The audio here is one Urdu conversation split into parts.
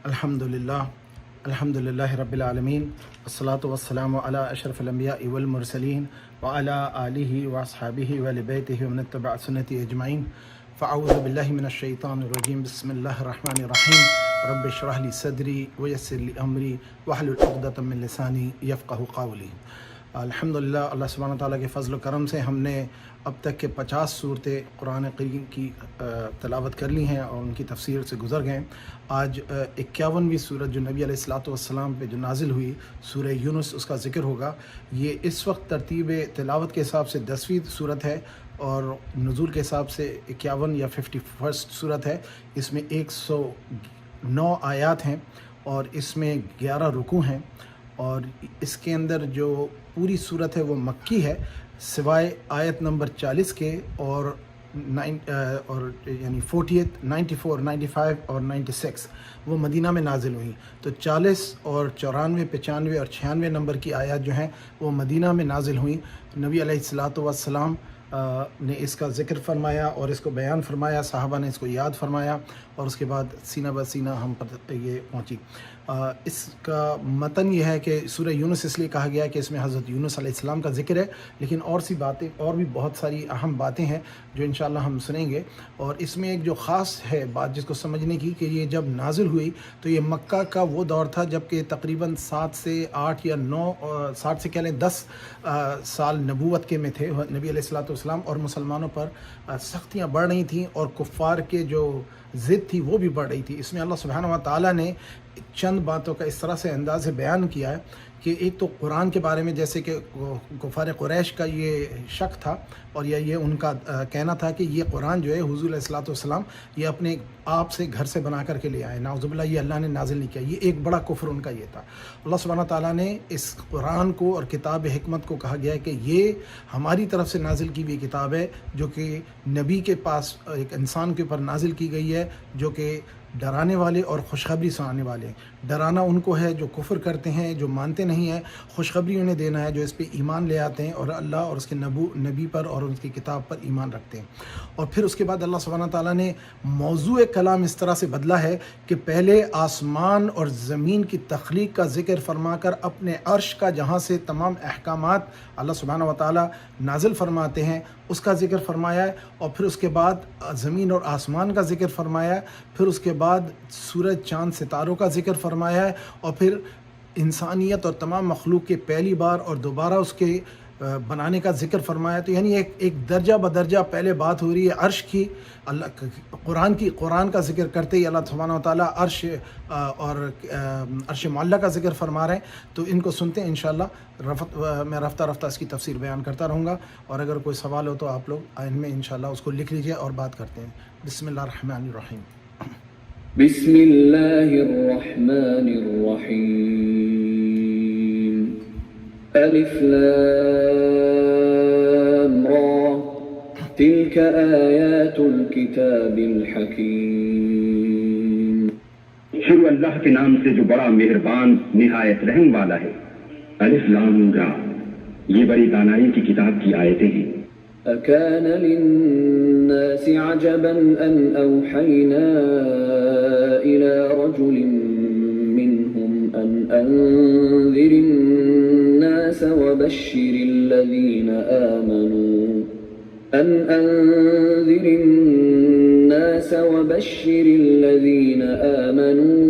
الحمدللہ رب العالمین والصلاة والسلام علی اشرف الانبیاء والمرسلین وعلی آلہ واصحابہ واہل بیتہ ومن اتبع سنتہ اجمعین فاعوذ باللہ من الشیطان الرجیم بسم اللہ الرحمن الرحیم رب اشرح لی صدری ویسر لی امری واحلل عقدۃ من لسانی یفقہوا قولی۔ الحمدللہ اللہ سبحانہ وتعالیٰ کے فضل و کرم سے ہم نے اب تک کے 50 صورتیں قرآن کریم کی تلاوت کر لی ہیں اور ان کی تفسیر سے گزر گئے ہیں۔ آج 51ویں صورت جو نبی علیہ الصلوۃ والسلام پہ جو نازل ہوئی سورہ یونس، اس کا ذکر ہوگا۔ یہ اس وقت ترتیب تلاوت کے حساب سے 10ویں صورت ہے اور نزول کے حساب سے 51 یا 51 صورت ہے۔ اس میں 109 آیات ہیں اور اس میں 11 رکوع ہیں، اور اس کے اندر جو پوری صورت ہے وہ مکی ہے سوائے آیت نمبر 40 کے اور یعنی 48، 94، 95 اور 96 وہ مدینہ میں نازل ہوئی۔ تو 40 اور 94، 95 اور 96 نمبر کی آیات جو ہیں وہ مدینہ میں نازل ہوئیں۔ نبی علیہ الصلوۃ والسلام نے اس کا ذکر فرمایا اور اس کو بیان فرمایا، صحابہ نے اس کو یاد فرمایا اور اس کے بعد سینہ بہ سینہ ہم پر یہ پہنچی۔ اس کا متن یہ ہے کہ سورہ یونس اس لیے کہا گیا ہے کہ اس میں حضرت یونس علیہ السلام کا ذکر ہے، لیکن اور سی باتیں اور بھی بہت ساری اہم باتیں ہیں جو انشاءاللہ ہم سنیں گے۔ اور اس میں ایک جو خاص ہے بات جس کو سمجھنے کی کہ یہ جب نازل ہوئی تو یہ مکہ کا وہ دور تھا جب کہ تقریباً 7 سے 8 یا 9 7 سے کہہ لیں 10 سال نبوت کے میں تھے نبی علیہ الصلوۃ والسلام، اور مسلمانوں پر سختیاں بڑھ رہی تھیں اور کفار کے جو ضد تھی وہ بھی بڑھ رہی تھی۔ اس میں اللہ سبحانہ و تعالیٰ نے چند باتوں کا اس طرح سے انداز سے بیان کیا ہے کہ ایک تو قرآن کے بارے میں، جیسے کہ کفار قریش کا یہ شک تھا اور یہ ان کا کہنا تھا کہ یہ قرآن جو ہے حضور علیہ الصلوۃ والسلام یہ اپنے آپ سے گھر سے بنا کر کے لے آئے، نعوذ باللہ یہ اللہ نے نازل نہیں کیا۔ یہ ایک بڑا کفر ان کا یہ تھا۔ اللہ سبحانہ تعالیٰ نے اس قرآن کو اور کتاب حکمت کو کہا گیا ہے کہ یہ ہماری طرف سے نازل کی ہوئی کتاب ہے جو کہ نبی کے پاس ایک انسان کے اوپر نازل کی گئی ہے جو کہ ڈرانے والے اور خوشخبری سنانے والے ہیں۔ ڈرانا ان کو ہے جو کفر کرتے ہیں، جو مانتے نہیں ہیں، خوشخبری انہیں دینا ہے جو اس پہ ایمان لے آتے ہیں اور اللہ اور اس کے نبی پر اور اس کی کتاب پر ایمان رکھتے ہیں۔ اور پھر اس کے بعد اللہ سبحانہ تعالیٰ نے موضوع کلام اس طرح سے بدلا ہے کہ پہلے آسمان اور زمین کی تخلیق کا ذکر فرما کر اپنے عرش کا جہاں سے تمام احکامات اللہ سبحانہ و تعالیٰ نازل فرماتے ہیں اس کا ذکر فرمایا ہے، اور پھر اس کے بعد زمین اور آسمان کا ذکر فرمایا ہے، پھر اس کے بعد سورج چاند ستاروں کا ذکر فرمایا ہے، اور پھر انسانیت اور تمام مخلوق کے پہلی بار اور دوبارہ اس کے بنانے کا ذکر فرمایا۔ تو یعنی ایک درجہ بدرجہ پہلے بات ہو رہی ہے عرش کی، قرآن کا ذکر کرتے ہی اللہ سبحانہ و تعالیٰ عرش اور عرش معلیٰ کا ذکر فرما رہے ہیں۔ تو ان کو سنتے ہیں انشاءاللہ، میں رفتہ رفتہ اس کی تفسیر بیان کرتا رہوں گا، اور اگر کوئی سوال ہو تو آپ لوگ ان میں انشاءاللہ اس کو لکھ لیجئے اور بات کرتے ہیں۔ بسم اللہ الرحمن الرحیم۔ بسم اللہ الرحمن الرحیم۔ الف لام را تلك آیات الکتاب الحکیم۔ شروع اللہ کے نام سے جو بڑا مہربان نہایت رحم والا ہے۔ الف لام را، یہ بڑی دانائی کی کتاب کی آیتیں ہیں۔ أكان للناس عجبا أن أوحينا إلى رجل منهم أن أنذر الناس وبشر الذين آمنوا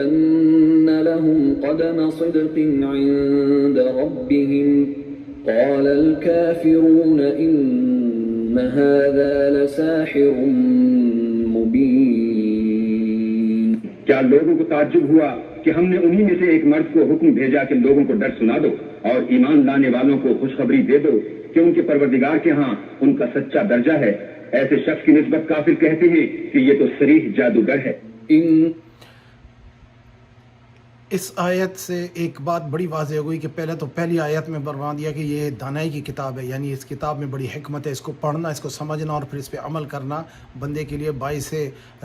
أن لهم قدم صدق عند ربهم قال الكافرون إن هذا لساحر مبين۔ کیا لوگوں کو تعجب ہوا کہ ہم نے انہی میں سے ایک مرد کو حکم بھیجا کہ لوگوں کو ڈر سنا دو اور ایمان لانے والوں کو خوشخبری دے دو کہ ان کے پروردگار کے ہاں ان کا سچا درجہ ہے۔ ایسے شخص کی نسبت کافر کہتے ہیں کہ یہ تو صریح جادوگر ہے۔ اس آیت سے ایک بات بڑی واضح ہو گئی کہ پہلی آیت میں فرما دیا کہ یہ دانائی کی کتاب ہے، یعنی اس کتاب میں بڑی حکمت ہے، اس کو پڑھنا، اس کو سمجھنا اور پھر اس پہ عمل کرنا بندے کے لیے باعث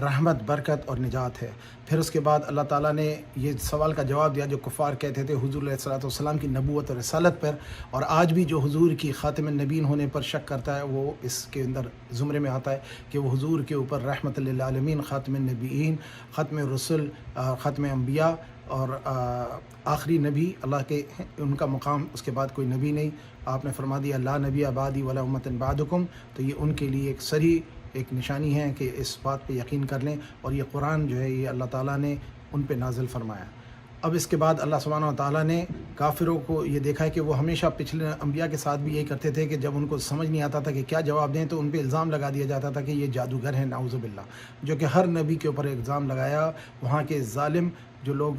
رحمت، برکت اور نجات ہے۔ پھر اس کے بعد اللہ تعالیٰ نے یہ سوال کا جواب دیا جو کفار کہتے تھے حضور علیہ الصلوۃ والسلام کی نبوت اور رسالت پر، اور آج بھی جو حضور کی خاتم النبیین ہونے پر شک کرتا ہے وہ اس کے اندر زمرے میں آتا ہے کہ وہ حضور کے اوپر رحمت للعالمین، خاتم النبیین، ختم الرسل، ختم انبیاء اور آخری نبی اللہ کے، ان کا مقام اس کے بعد کوئی نبی نہیں۔ آپ نے فرما دیا لا نبی بعدی ولا امۃ بعدکم، تو یہ ان کے لیے ایک صریح ایک نشانی ہے کہ اس بات پہ یقین کر لیں، اور یہ قرآن جو ہے یہ اللہ تعالیٰ نے ان پہ نازل فرمایا۔ اب اس کے بعد اللہ سبحانہ و تعالیٰ نے کافروں کو یہ دیکھا ہے کہ وہ ہمیشہ پچھلے انبیاء کے ساتھ بھی یہی کرتے تھے کہ جب ان کو سمجھ نہیں آتا تھا کہ کیا جواب دیں تو ان پہ الزام لگا دیا جاتا تھا کہ یہ جادوگر ہیں، نعوذ باللہ، جو کہ ہر نبی کے اوپر الزام لگایا وہاں کے ظالم جو لوگ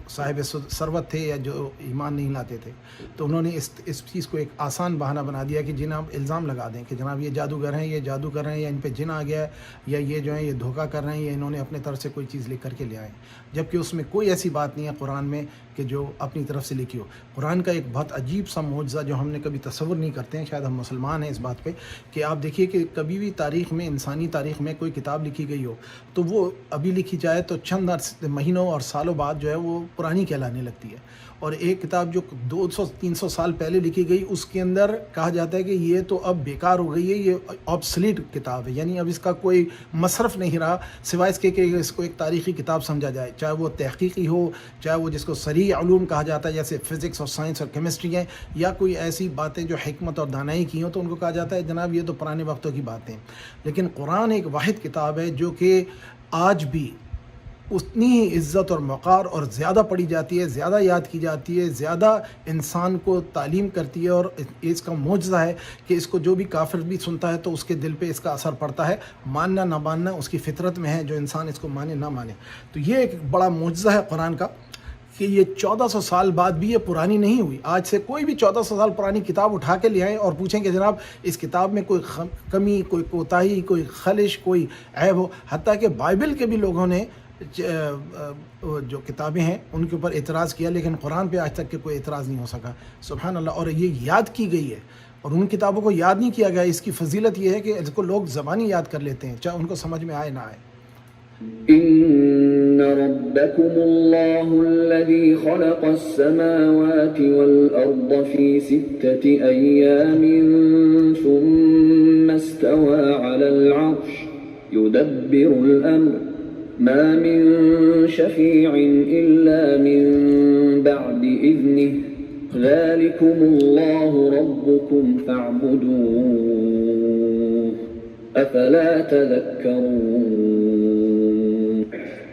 صاحب ثروت تھے یا جو ایمان نہیں لاتے تھے، تو انہوں نے اس چیز کو ایک آسان بہانہ بنا دیا کہ جناب الزام لگا دیں کہ جناب یہ جادوگر ہیں، یہ جادو کر رہے ہیں، یا ان پہ جن آ گیا ہے، یا یہ جو ہے یہ دھوکہ کر رہے ہیں، یا انہوں نے اپنے طرف سے کوئی چیز لکھ کر کے لے آئے، جبکہ اس میں کوئی ایسی بات نہیں ہے قرآن میں کہ جو اپنی طرف سے لکھی ہو۔ قرآن کا ایک بہت عجیب سا معجزہ جو ہم نے کبھی تصور نہیں کرتے ہیں، شاید ہم مسلمان ہیں اس بات پہ، کہ آپ دیکھیے کہ کبھی بھی تاریخ میں، انسانی تاریخ میں کوئی کتاب لکھی گئی ہو تو وہ ابھی لکھی جائے تو چند مہینوں اور سالوں بعد جو ہے وہ پرانی کہلانے لگتی ہے، اور ایک کتاب جو 200-300 سال پہلے لکھی گئی اس کے اندر کہا جاتا ہے کہ یہ تو اب بیکار ہو گئی ہے، یہ آبسلیٹ کتاب ہے، یعنی اب اس کا کوئی مصرف نہیں رہا سوائے اس کے کہ اس کو ایک تاریخی کتاب سمجھا جائے، چاہے وہ تحقیقی ہو، چاہے وہ جس کو صریح علوم کہا جاتا ہے جیسے فزکس اور سائنس اور کیمسٹری ہیں، یا کوئی ایسی باتیں جو حکمت اور دانائی کی ہوں تو ان کو کہا جاتا ہے جناب یہ تو پرانے وقتوں کی باتیں۔ لیکن قرآن ایک واحد کتاب ہے جو کہ آج بھی اتنی ہی عزت اور وقار اور زیادہ پڑھی جاتی ہے، زیادہ یاد کی جاتی ہے، زیادہ انسان کو تعلیم کرتی ہے، اور اس کا معجزہ ہے کہ اس کو جو بھی کافر بھی سنتا ہے تو اس کے دل پہ اس کا اثر پڑتا ہے، ماننا نہ ماننا اس کی فطرت میں ہے، جو انسان اس کو مانے نہ مانے۔ تو یہ ایک بڑا معجزہ ہے قرآن کا کہ یہ 1400 سال بعد بھی یہ پرانی نہیں ہوئی۔ آج سے کوئی بھی 1400 سال پرانی کتاب اٹھا کے لے آئیں اور پوچھیں کہ جناب اس کتاب میں کوئی کمی، کوئی کوتاہی، کوئی خلش، کوئی عیب ہو، حتیٰ کہ بائبل کے بھی لوگوں نے جو کتابیں ہیں ان کے اوپر اعتراض کیا، لیکن قرآن پہ آج تک کہ کوئی اعتراض نہیں ہو سکا، سبحان اللہ۔ اور یہ یاد کی گئی ہے، اور ان کتابوں کو یاد نہیں کیا گیا۔ اس کی فضیلت یہ ہے کہ اس کو لوگ زبانی یاد کر لیتے ہیں، چاہے ان کو سمجھ میں آئے نہ آئے۔ إن ربكم الله الذي خلق السماوات والأرض في 6 أيام ثم استوى على العرش يدبر الأمر ما من شفيع إلا من بعد إذنه ذلكم الله ربكم فاعبدوه أفلا تذكرون۔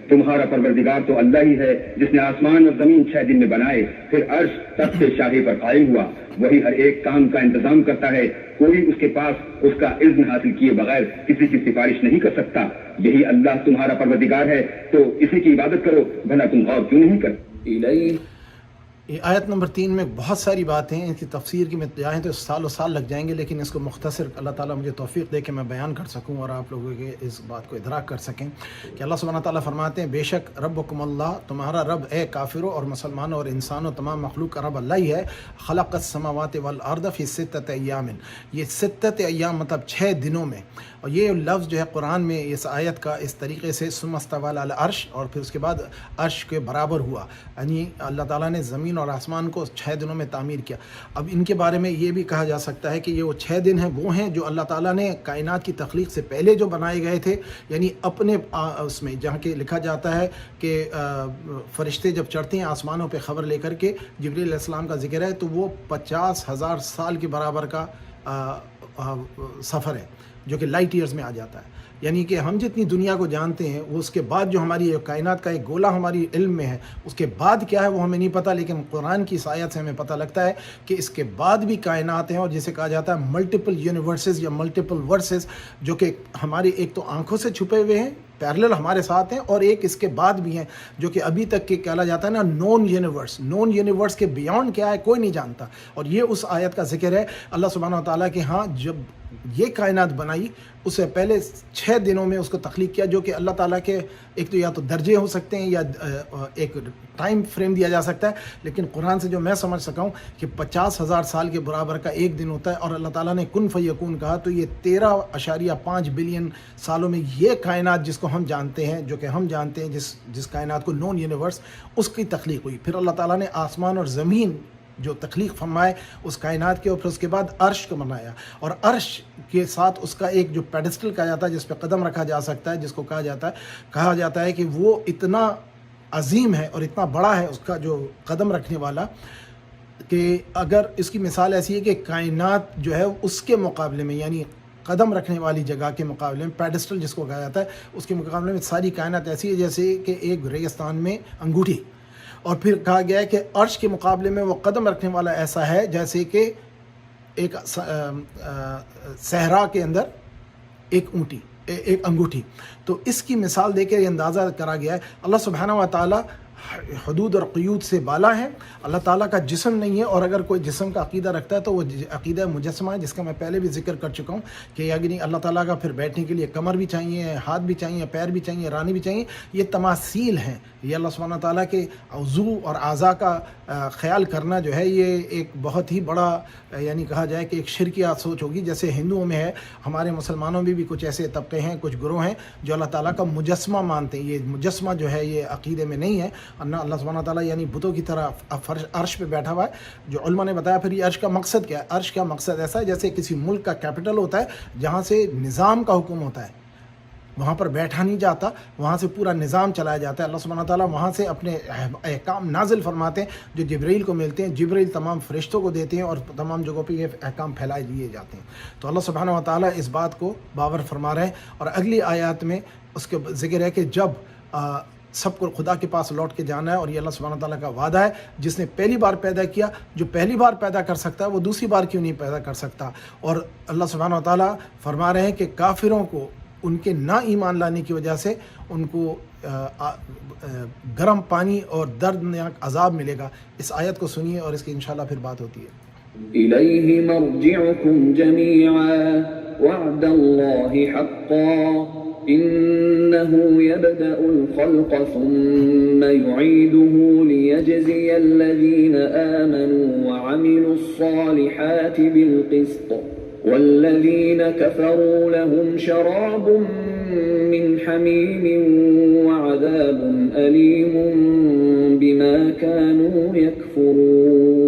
تمہارا پروردگار تو اللہ ہی ہے جس نے آسمان اور زمین 6 دن میں بنائے، پھر عرش تخت شاہی پر قائم ہوا، وہی ہر ایک کام کا انتظام کرتا ہے، کوئی اس کے پاس اس کا اذن حاصل کیے بغیر کسی کی سفارش نہیں کر سکتا۔ یہی اللہ تمہارا پروردگار ہے تو اسی کی عبادت کرو، بھلا تم غور کیوں نہیں کرتے؟ یہ آیت نمبر 3 میں بہت ساری باتیں ہیں، اس کی تفسیر کی میں جائیں تو سال و سال لگ جائیں گے، لیکن اس کو مختصر اللہ تعالیٰ مجھے توفیق دے کہ میں بیان کر سکوں اور آپ لوگوں کے اس بات کو ادراک کر سکیں کہ اللہ سبحانہ تعالیٰ فرماتے ہیں بے شک ربکم اللہ، تمہارا رب اے کافروں اور مسلمانوں اور انسانوں تمام مخلوق کا رب اللہ ہی ہے، خلق السماوات والارض فی 6 ایام، یہ 6 ایام مطلب 6 دنوں میں، اور یہ لفظ جو ہے قرآن میں اس آیت کا اس طریقے سے ثم استوى علی العرش، اور پھر اس کے بعد عرش کے برابر ہوا، یعنی اللہ تعالیٰ نے زمین اور آسمان کو 6 دنوں میں تعمیر کیا۔ اب ان کے بارے میں یہ بھی کہا جا سکتا ہے کہ یہ وہ 6 دن ہیں وہ ہیں جو اللہ تعالیٰ نے کائنات کی تخلیق سے پہلے جو بنائے گئے تھے، یعنی اپنے اس میں جہاں کہ لکھا جاتا ہے کہ فرشتے جب چڑھتے ہیں آسمانوں پہ خبر لے کر کے، جبریل علیہ السلام کا ذکر ہے تو وہ 50,000 سال کے برابر کا سفر ہے جو کہ لائٹ ایئرز میں آ جاتا ہے، یعنی کہ ہم جتنی دنیا کو جانتے ہیں وہ اس کے بعد جو ہماری کائنات کا ایک گولہ ہماری علم میں ہے، اس کے بعد کیا ہے وہ ہمیں نہیں پتہ، لیکن قرآن کی اس آیت سے ہمیں پتہ لگتا ہے کہ اس کے بعد بھی کائنات ہیں، اور جسے کہا جاتا ہے ملٹیپل یونیورسز یا ملٹیپل ورسز، جو کہ ہماری ایک تو آنکھوں سے چھپے ہوئے ہیں پیرلل ہمارے ساتھ ہیں، اور ایک اس کے بعد بھی ہیں جو کہ ابھی تک کہ کہا جاتا ہے نا نون یونیورس کے بیانڈ کیا ہے کوئی نہیں جانتا. اور یہ اس آیت کا ذکر ہے اللہ سبحانہ و تعالیٰ کے ہاں جب یہ کائنات بنائی اس سے پہلے 6 دنوں میں اس کو تخلیق کیا، جو کہ اللہ تعالیٰ کے ایک تو یا تو درجے ہو سکتے ہیں یا ایک ٹائم فریم دیا جا سکتا ہے، لیکن قرآن سے جو میں سمجھ سکا ہوں کہ 50,000 سال کے برابر کا ایک دن ہوتا ہے، اور اللہ تعالیٰ نے کن فیکون کہا تو یہ 13.5 بلین سالوں میں یہ کائنات جس کو ہم جانتے ہیں، جو کہ ہم جانتے ہیں جس کائنات کو نون یونیورس، اس کی تخلیق ہوئی. پھر اللہ تعالیٰ نے آسمان اور زمین جو تخلیق فرمائے اس کائنات کے، اور پھر اس کے بعد عرش کو بنایا، اور عرش کے ساتھ اس کا ایک جو پیڈسٹل کہا جاتا ہے جس پہ قدم رکھا جا سکتا ہے، جس کو کہا جاتا ہے کہ وہ اتنا عظیم ہے اور اتنا بڑا ہے اس کا جو قدم رکھنے والا، کہ اگر اس کی مثال ایسی ہے کہ کائنات جو ہے اس کے مقابلے میں، یعنی قدم رکھنے والی جگہ کے مقابلے میں، پیڈسٹل جس کو کہا جاتا ہے، اس کے مقابلے میں ساری کائنات ایسی ہے جیسے کہ ایک ریگستان میں انگوٹھی. اور پھر کہا گیا ہے کہ عرش کے مقابلے میں وہ قدم رکھنے والا ایسا ہے جیسے کہ ایک صحرا کے اندر ایک انگوٹھی. تو اس کی مثال دے کے یہ اندازہ کرا گیا ہے اللہ سبحانہ و تعالیٰ حدود اور قیود سے بالا ہے. اللہ تعالیٰ کا جسم نہیں ہے، اور اگر کوئی جسم کا عقیدہ رکھتا ہے تو وہ عقیدہ مجسمہ ہے، جس کا میں پہلے بھی ذکر کر چکا ہوں کہ یعنی اللہ تعالیٰ کا پھر بیٹھنے کے لیے کمر بھی چاہیے، ہاتھ بھی چاہیے، پیر بھی چاہیے، رانی بھی چاہیے. یہ تماثیل ہیں. یہ اللہ سبحانہ تعالیٰ کے عضو اور اعضاء کا خیال کرنا جو ہے یہ ایک بہت ہی بڑا یعنی کہا جائے کہ ایک شرکیہ سوچ ہوگی. جیسے ہندوؤں میں ہے، ہمارے مسلمانوں میں بھی کچھ ایسے طبقے ہیں، کچھ گروہ ہیں جو اللہ تعالیٰ کا مجسمہ مانتے ہیں. یہ مجسمہ جو ہے یہ عقیدے میں نہیں ہے. اللہ سبحانہ تعالیٰ یعنی بتوں کی طرح عرش پہ بیٹھا ہوا ہے، جو علماء نے بتایا. پھر یہ عرش کا مقصد کیا ہے؟ عرش کا مقصد ایسا ہے جیسے کسی ملک کا کیپٹل ہوتا ہے جہاں سے نظام کا حکم ہوتا ہے، وہاں پر بیٹھا نہیں جاتا، وہاں سے پورا نظام چلایا جاتا ہے. اللہ سبحانہ تعالیٰ وہاں سے اپنے احکام نازل فرماتے ہیں جو جبرائیل کو ملتے ہیں. جبرائیل تمام فرشتوں کو دیتے ہیں اور تمام جگہوں پہ یہ احکام پھیلائے دیے جاتے ہیں. تو اللہ سبحانہ و تعالیٰ اس بات کو باور فرما رہے ہیں. اور اگلی آیات میں اس کے ذکر ہے کہ جب سب کو خدا کے پاس لوٹ کے جانا ہے، اور یہ اللہ سبحانہ تعالیٰ کا وعدہ ہے جس نے پہلی بار پیدا کیا، جو پہلی بار پیدا کر سکتا ہے وہ دوسری بار کیوں نہیں پیدا کر سکتا. اور اللہ سبحانہ و تعالیٰ فرما رہے ہیں کہ کافروں کو ان کے نہ ایمان لانے کی وجہ سے ان کو گرم پانی اور دردناک عذاب ملے گا. اس آیت کو سنیے اور اس کی انشاءاللہ پھر بات ہوتی ہے. إليه مرجعكم جميعا وعد الله حقا إنه يبدأ الخلق ثم يعيده ليجزي الذين آمنوا وعملوا الصالحات بالقسط والذين كفروا لهم شراب من حميم وعذاب أليم بما كانوا يكفرون.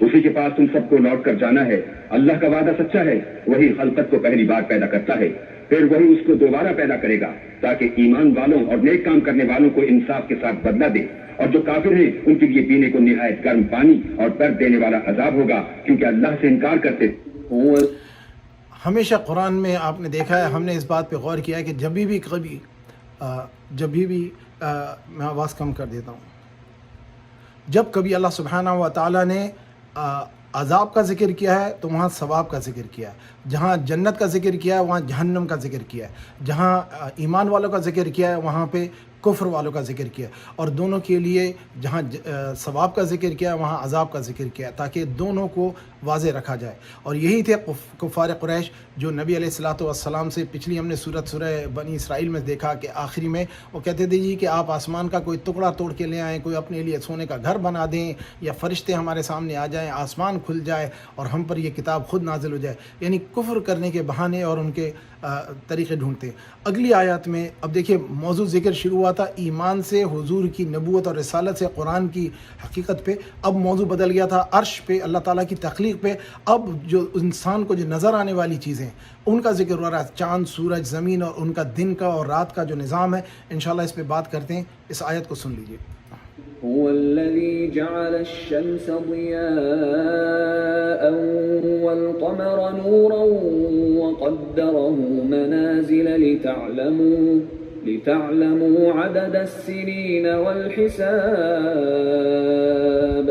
اسی کے پاس تم سب کو لوٹ کر جانا ہے. اللہ کا وعدہ سچا ہے، وہی خلقت کو پہلی بار پیدا کرتا ہے، پھر وہی اس کو دوبارہ پیدا کرے گا تاکہ ایمان والوں اور نیک کام کرنے والوں کو انصاف کے ساتھ بدلہ دے. اور جو کافر ہیں ان کے لیے پینے کو نہایت گرم پانی اور درد دینے والا عذاب ہوگا کیونکہ اللہ سے انکار کرتے. ہمیشہ قرآن میں آپ نے دیکھا ہے، ہم نے اس بات پہ غور کیا ہے کہ جب بھی میں آواز کم کر دیتا ہوں، جب کبھی اللہ سبحانہ و تعالیٰ نے عذاب کا ذکر کیا ہے تو وہاں ثواب کا ذکر کیا ہے. جہاں جنت کا ذکر کیا ہے وہاں جہنم کا ذکر کیا ہے. جہاں ایمان والوں کا ذکر کیا ہے وہاں پہ کفر والوں کا ذکر کیا. اور دونوں کے لیے جہاں ثواب کا ذکر کیا ہے وہاں عذاب کا ذکر کیا، تاکہ دونوں کو واضح رکھا جائے. اور یہی تھے کفار قریش جو نبی علیہ الصلوۃ والسلام سے پچھلی ہم نے سورہ بنی اسرائیل میں دیکھا کہ آخری میں وہ کہتے تھے جی کہ آپ آسمان کا کوئی ٹکڑا توڑ کے لے آئیں، کوئی اپنے لیے سونے کا گھر بنا دیں، یا فرشتے ہمارے سامنے آ جائیں، آسمان کھل جائے اور ہم پر یہ کتاب خود نازل ہو جائے. یعنی کفر کرنے کے بہانے اور ان کے طریقے ڈھونڈتے. اگلی آیات میں اب دیکھیے موضوع ذکر شروع ہوا تھا ایمان سے، حضور کی نبوت اور رسالت سے، قرآن کی حقیقت پہ. اب موضوع بدل گیا تھا عرش پہ، اللہ تعالیٰ کی تخلیق پہ. اب جو انسان کو جو نظر آنے والی چیزیں ان کا ذکر ہو رہا ہے، چاند، سورج، زمین اور ان کا دن کا اور رات کا جو نظام ہے. انشاءاللہ اس پہ بات کرتے ہیں. اس آیت کو سن لیجئے. هو الذي جعل الشمس ضياء والقمر نورا وقدره منازل لتعلموا عدد السنين والحساب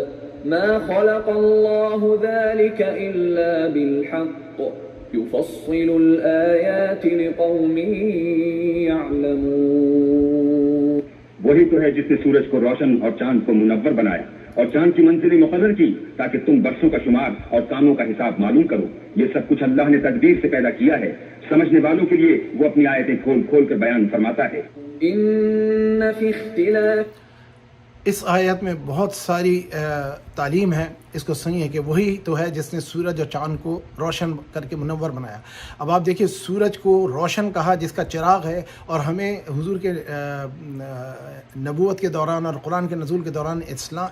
ما خلق الله ذلك إلا بالحق يفصل الآيات لقوم يعلمون. وہی تو ہے جس نے سورج کو روشن اور چاند کو منور بنایا اور چاند کی منزلیں مقرر کی تاکہ تم برسوں کا شمار اور کاموں کا حساب معلوم کرو. یہ سب کچھ اللہ نے تدبیر سے پیدا کیا ہے. سمجھنے والوں کے لیے وہ اپنی آیتیں کھول کھول کر بیان فرماتا ہے. إن في اختلاف. اس آیت میں بہت ساری تعلیم ہے. اس کو سنیے کہ وہی تو ہے جس نے سورج اور چاند کو روشن کر کے منور بنایا. اب آپ دیکھیے سورج کو روشن کہا جس کا چراغ ہے، اور ہمیں حضور کے نبوت کے دوران اور قرآن کے نزول کے دوران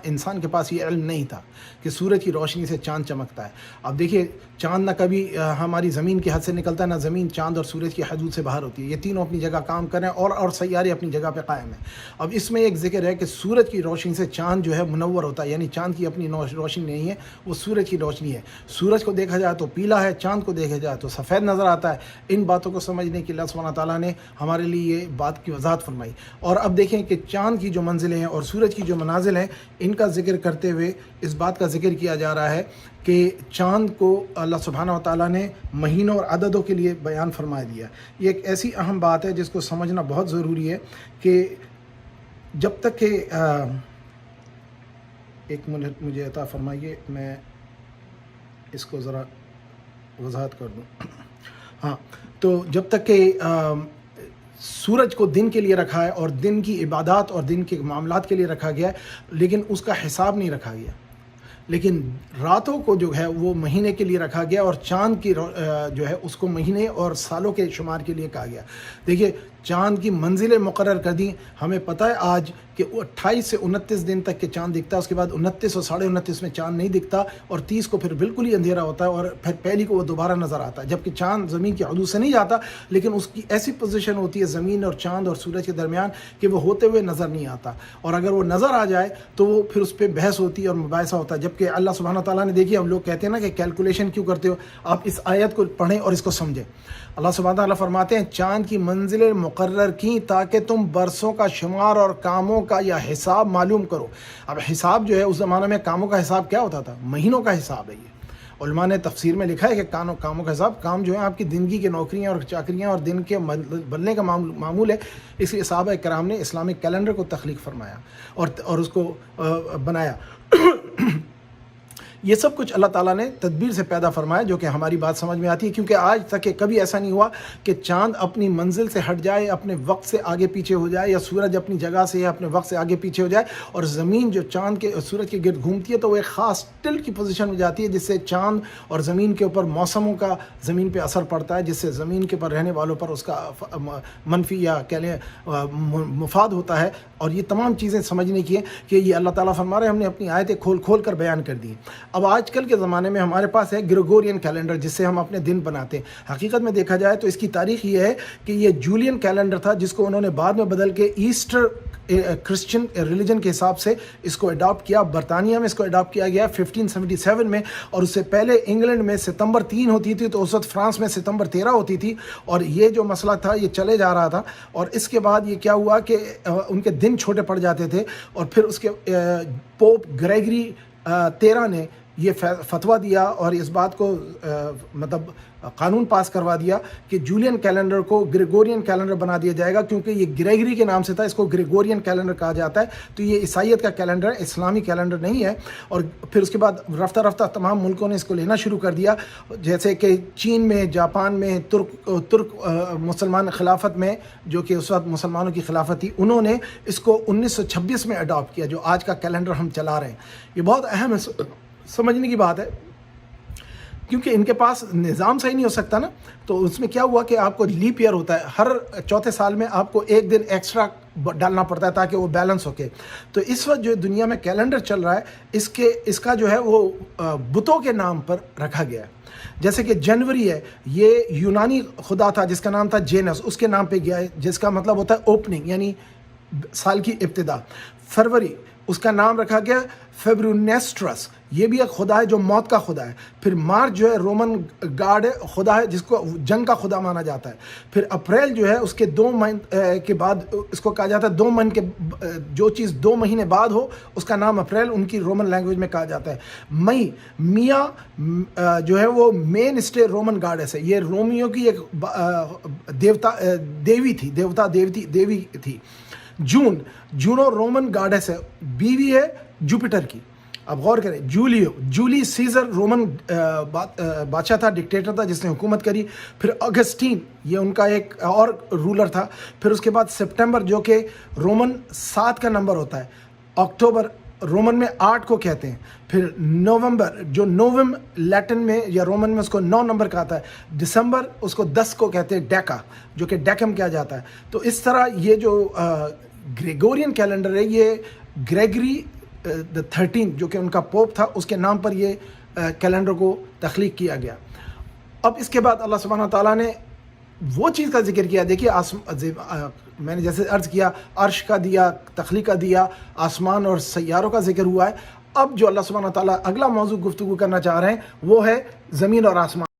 انسان کے پاس یہ علم نہیں تھا کہ سورج کی روشنی سے چاند چمکتا ہے. اب دیکھیے چاند نہ کبھی ہماری زمین کی حد سے نکلتا ہے، نہ زمین چاند اور سورج کی حدود سے باہر ہوتی ہے. یہ تینوں اپنی جگہ کام کر رہے ہیں اور سیارے اپنی جگہ پہ قائم ہیں. اب اس میں ایک ذکر ہے کہ سورج کی روشنی سے چاند جو ہے منور ہوتا ہے، یعنی چاند کی اپنی روشنی نہیں ہے، وہ سورج کی روشنی ہے. سورج کو دیکھا جائے تو پیلا ہے، چاند کو دیکھا جائے تو سفید نظر آتا ہے. ان باتوں کو سمجھنے کے لیے اللہ سبحانہ تعالیٰ نے ہمارے لیے یہ بات کی وضاحت فرمائی. اور اب دیکھیں کہ چاند کی جو منزلیں ہیں اور سورج کی جو منازل ہیں، ان کا ذکر کرتے ہوئے اس بات کا ذکر کیا جا رہا ہے کہ چاند کو اللہ سبحانہ و تعالیٰ نے مہینوں اور عددوں کے لیے بیان فرما دیا. یہ ایک ایسی اہم بات ہے جس کو سمجھنا بہت ضروری ہے کہ جب تک کہ ایک منٹ مجھے عطا فرمائیے، میں اس کو ذرا وضاحت کر دوں. ہاں، تو جب تک کہ سورج کو دن کے لیے رکھا ہے اور دن کی عبادات اور دن کے معاملات کے لیے رکھا گیا ہے، لیکن اس کا حساب نہیں رکھا گیا. لیکن راتوں کو جو ہے وہ مہینے کے لیے رکھا گیا، اور چاند کی جو ہے اس کو مہینے اور سالوں کے شمار کے لیے کہا گیا. دیکھیے چاند کی منزلیں مقرر کر دیں. ہمیں پتہ ہے آج کہ 28 سے 29 دن تک کے چاند دکھتا ہے، اس کے بعد 29 اور 29.5 میں چاند نہیں دکھتا، اور 30 کو پھر بالکل ہی اندھیرا ہوتا ہے، اور پھر پہلی کو وہ دوبارہ نظر آتا ہے. جبکہ چاند زمین کی حدود سے نہیں جاتا، لیکن اس کی ایسی پوزیشن ہوتی ہے زمین اور چاند اور سورج کے درمیان کہ وہ ہوتے ہوئے نظر نہیں آتا. اور اگر وہ نظر آ جائے تو وہ پھر اس پہ بحث ہوتی ہے اور مباحثہ ہوتا ہے. جبکہ اللہ سبحانہ تعالیٰ نے دیکھیے، ہم لوگ کہتے ہیں نا کہ کیلکولیشن کیوں کرتے ہو، آپ اس آیت کو پڑھیں اور اس کو سمجھیں. اللہ سبحانہ تعالیٰ فرماتے ہیں چاند کی منزلیں مقرر کی تاکہ تم برسوں کا شمار اور کاموں کا یا حساب معلوم کرو. اب حساب جو ہے اس زمانے میں کاموں کا حساب کیا ہوتا تھا؟ مہینوں کا حساب ہے. یہ علماء نے تفسیر میں لکھا ہے کہ کاموں کا حساب، کام جو ہے آپ کی زندگی کی نوکریاں اور چاکریاں اور دن کے بدلنے کا معمول ہے. اس لیے صحابہ کرام نے اسلامک کیلنڈر کو تخلیق فرمایا اور اس کو بنایا. یہ سب کچھ اللہ تعالیٰ نے تدبیر سے پیدا فرمایا، جو کہ ہماری بات سمجھ میں آتی ہے، کیونکہ آج تک کبھی ایسا نہیں ہوا کہ چاند اپنی منزل سے ہٹ جائے، اپنے وقت سے آگے پیچھے ہو جائے، یا سورج اپنی جگہ سے یا اپنے وقت سے آگے پیچھے ہو جائے، اور زمین جو چاند کے سورج کے گرد گھومتی ہے تو وہ ایک خاص ٹلٹ کی پوزیشن میں جاتی ہے، جس سے چاند اور زمین کے اوپر موسموں کا زمین پہ اثر پڑتا ہے، جس سے زمین کے پر رہنے والوں پر اس کا منفی یا کہہ لیں مفاد ہوتا ہے. اور یہ تمام چیزیں سمجھنے کی ہیں کہ یہ اللہ تعالیٰ فرما رہے ہیں، ہم نے اپنی آیتیں کھول کھول کر بیان کر دی. اب آج کل کے زمانے میں ہمارے پاس ہے گریگورین کیلنڈر، جس سے ہم اپنے دن بناتے ہیں. حقیقت میں دیکھا جائے تو اس کی تاریخ یہ ہے کہ یہ جولین کیلنڈر تھا، جس کو انہوں نے بعد میں بدل کے ایسٹر کرسچن ریلیجن کے حساب سے اس کو اڈاپٹ کیا. برطانیہ میں اس کو اڈاپٹ کیا گیا 1577 میں، اور اس سے پہلے انگلینڈ میں ستمبر 3 ہوتی تھی، تو اس وقت فرانس میں ستمبر 13 ہوتی تھی. اور یہ جو مسئلہ تھا یہ چلے جا رہا تھا. اور اس کے بعد یہ کیا ہوا کہ ان کے دن چھوٹے پڑ جاتے تھے، اور پھر اس کے پوپ گریگری 13 نے یہ فتویٰ دیا اور اس بات کو مطلب قانون پاس کروا دیا کہ جولین کیلنڈر کو گریگورین کیلنڈر بنا دیا جائے گا، کیونکہ یہ گریگری کے نام سے تھا، اس کو گریگورین کیلنڈر کہا جاتا ہے. تو یہ عیسائیت کا کیلنڈر ہے، اسلامی کیلنڈر نہیں ہے. اور پھر اس کے بعد رفتہ رفتہ تمام ملکوں نے اس کو لینا شروع کر دیا، جیسے کہ چین میں، جاپان میں، ترک مسلمان خلافت میں، جو کہ اس وقت مسلمانوں کی خلافت تھی، انہوں نے اس کو 1926 میں اڈاپٹ کیا، جو آج کا کیلنڈر ہم چلا رہے ہیں. یہ بہت اہم ہے، سمجھنے کی بات ہے، کیونکہ ان کے پاس نظام صحیح نہیں ہو سکتا نا. تو اس میں کیا ہوا کہ آپ کو لیپ ایئر ہوتا ہے، ہر چوتھے سال میں آپ کو ایک دن ایکسٹرا ڈالنا پڑتا ہے تاکہ وہ بیلنس ہو کے. تو اس وقت جو دنیا میں کیلنڈر چل رہا ہے، اس کا جو ہے وہ بتوں کے نام پر رکھا گیا ہے. جیسے کہ جنوری ہے، یہ یونانی خدا تھا جس کا نام تھا جینس، اس کے نام پہ گیا ہے، جس کا مطلب ہوتا ہے اوپننگ، یعنی سال کی ابتدا. فروری اس کا نام رکھا گیا فیبرونیسٹرس، یہ بھی ایک خدا ہے جو موت کا خدا ہے۔ پھر مارچ جو ہے رومن گاڈ ہے، خدا ہے جس کو جنگ کا خدا مانا جاتا ہے۔ پھر اپریل جو ہے اس کے 2 مہینے کے بعد اس کو کہا جاتا ہے 2 مہینے کے جو چیز 2 مہینے بعد ہو اس کا نام اپریل ان کی رومن لینگویج میں کہا جاتا ہے۔ مئی میاں جو ہے وہ مین اسٹے رومن گاڈس ہے، یہ رومیوں کی ایک دیوی تھی۔ جونو رومن گاڈس ہے، بیوی ہے جوپیٹر کی۔ اب غور کریں، جولی سیزر رومن بادشاہ تھا، ڈکٹیٹر تھا جس نے حکومت کری۔ پھر اگسٹین یہ ان کا ایک اور رولر تھا۔ پھر اس کے بعد سپٹمبر جو کہ رومن 7 کا نمبر ہوتا ہے، اکتوبر رومن میں 8 کو کہتے ہیں۔ پھر نومبر جو نووم لیٹن میں یا رومن میں اس کو 9 نمبر کا آتا ہے۔ دسمبر اس کو 10 کو کہتے ہیں، ڈیکا جو کہ ڈیکم کیا جاتا ہے۔ تو اس طرح یہ جو گریگورین کیلنڈر ہے یہ گریگری the 13 جو کہ ان کا پوپ تھا اس کے نام پر یہ کیلنڈر کو تخلیق کیا گیا۔ اب اس کے بعد اللہ سبحانہ تعالیٰ نے وہ چیز کا ذکر کیا، دیکھیے میں نے جیسے عرض کیا عرش کا دیا، تخلیق کا دیا، آسمان اور سیاروں کا ذکر ہوا ہے۔ اب جو اللہ سبحانہ تعالیٰ اگلا موضوع گفتگو کرنا چاہ رہے ہیں وہ ہے زمین اور آسمان۔